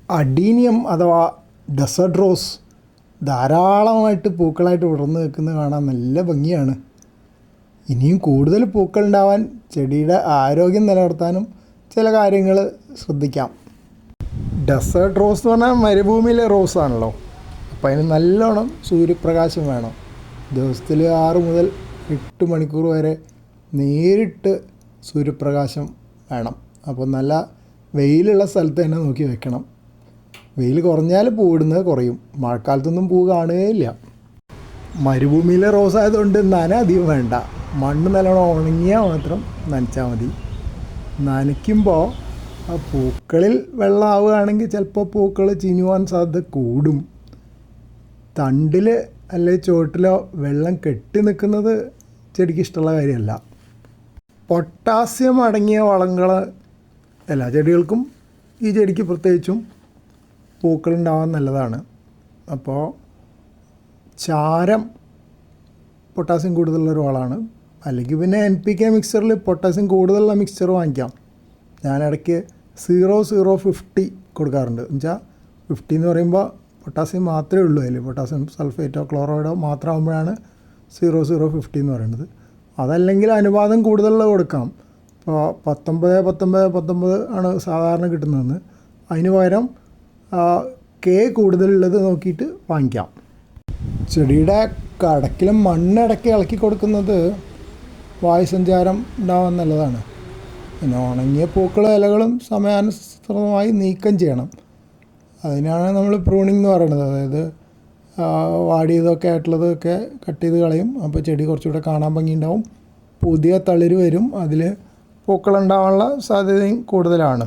Adenium അഥവാ desert rose ധാരാളമായിട്ട് പൂക്കളായിട്ട് വിടർന്ന് നിൽക്കുന്നത് കാണാൻ നല്ല ഭംഗിയാണ്. ഇനിയും കൂടുതൽ പൂക്കൾ ഉണ്ടാവാൻ ചെടിയുടെ ആരോഗ്യം നിലനിർത്താനും ചില കാര്യങ്ങൾ ശ്രദ്ധിക്കാം. ഡെസേർട്ട് റോസ് എന്ന് പറഞ്ഞാൽ മരുഭൂമിയിലെ റോസാണല്ലോ. അപ്പോൾ അതിന് നല്ലോണം സൂര്യപ്രകാശം വേണം. ദിവസത്തിൽ 6 മുതൽ 8 മണിക്കൂർ വരെ നേരിട്ട് സൂര്യപ്രകാശം വേണം. അപ്പോൾ നല്ല വെയിലുള്ള സ്ഥലത്ത് തന്നെ നോക്കി വെക്കണം. വെയിൽ കുറഞ്ഞാൽ പൂവിടുന്നത് കുറയും. മഴക്കാലത്തൊന്നും പൂ കാണുകയില്ല. മരുഭൂമിയിലെ റോസ് ആയതുകൊണ്ട് നന അധികം വേണ്ട. മണ്ണ് നല്ലോണം ഉണങ്ങിയാൽ മാത്രം നനച്ചാൽ മതി. നനയ്ക്കുമ്പോൾ ആ പൂക്കളിൽ വെള്ളം ആവുകയാണെങ്കിൽ ചിലപ്പോൾ പൂക്കൾ ചീഞ്ഞുവാൻ സാധ്യത കൂടും. തണ്ടിൽ അല്ലെങ്കിൽ ചുവട്ടിലോ വെള്ളം കെട്ടി നിൽക്കുന്നത് ചെടിക്ക് ഇഷ്ടമുള്ള കാര്യമല്ല. പൊട്ടാസ്യം അടങ്ങിയ വളങ്ങൾ എല്ലാ ചെടികൾക്കും ഈ ചെടിക്ക് പ്രത്യേകിച്ചും പൂക്കളുണ്ടാവാൻ നല്ലതാണ്. അപ്പോൾ ചാരം പൊട്ടാസ്യം കൂടുതലുള്ളൊരു വളമാണ്. അല്ലെങ്കിൽ പിന്നെ NPK മിക്സറിൽ പൊട്ടാസ്യം കൂടുതലുള്ള മിക്സ്ചർ വാങ്ങിക്കാം. ഞാനിടയ്ക്ക് 0-0-50 കൊടുക്കാറുണ്ട്. എന്നുവെച്ചാൽ 50 എന്ന് പറയുമ്പോൾ പൊട്ടാസ്യം മാത്രമേ ഉള്ളൂ. അതിൽ പൊട്ടാസ്യം സൾഫേറ്റോ ക്ലോറൈഡോ മാത്രമാകുമ്പോഴാണ് 0-0-50 എന്ന് പറയുന്നത്. അതല്ലെങ്കിൽ അനുപാതം കൂടുതലുള്ള കൊടുക്കാം. ഇപ്പോൾ 19-19-19 ആണ് സാധാരണ കിട്ടുന്നതെന്ന്. അതിന് പകരം K കൂടുതലുള്ളത് നോക്കിയിട്ട് വാങ്ങിക്കാം. ചെടിയുടെ കടക്കിലും മണ്ണിടയ്ക്ക് ഇളക്കി കൊടുക്കുന്നത് വായുസഞ്ചാരം ഉണ്ടാവാൻ നല്ലതാണ്. പിന്നെ ഉണങ്ങിയ പൂക്കളും ഇലകളും സമയാനുസൃതമായി നീക്കം ചെയ്യണം. അതിനാണ് നമ്മൾ പ്രൂണിങ് എന്ന് പറയുന്നത്. അതായത് വാടിയതൊക്കെ ആയിട്ടുള്ളതൊക്കെ കട്ട് ചെയ്ത് കളയും. അപ്പോൾ ചെടി കുറച്ചുകൂടെ കാണാൻ ഭംഗിയുണ്ടാവും. പുതിയ തളിര് വരും. അതിൽ പൂക്കളുണ്ടാവാനുള്ള സാധ്യതയും കൂടുതലാണ്.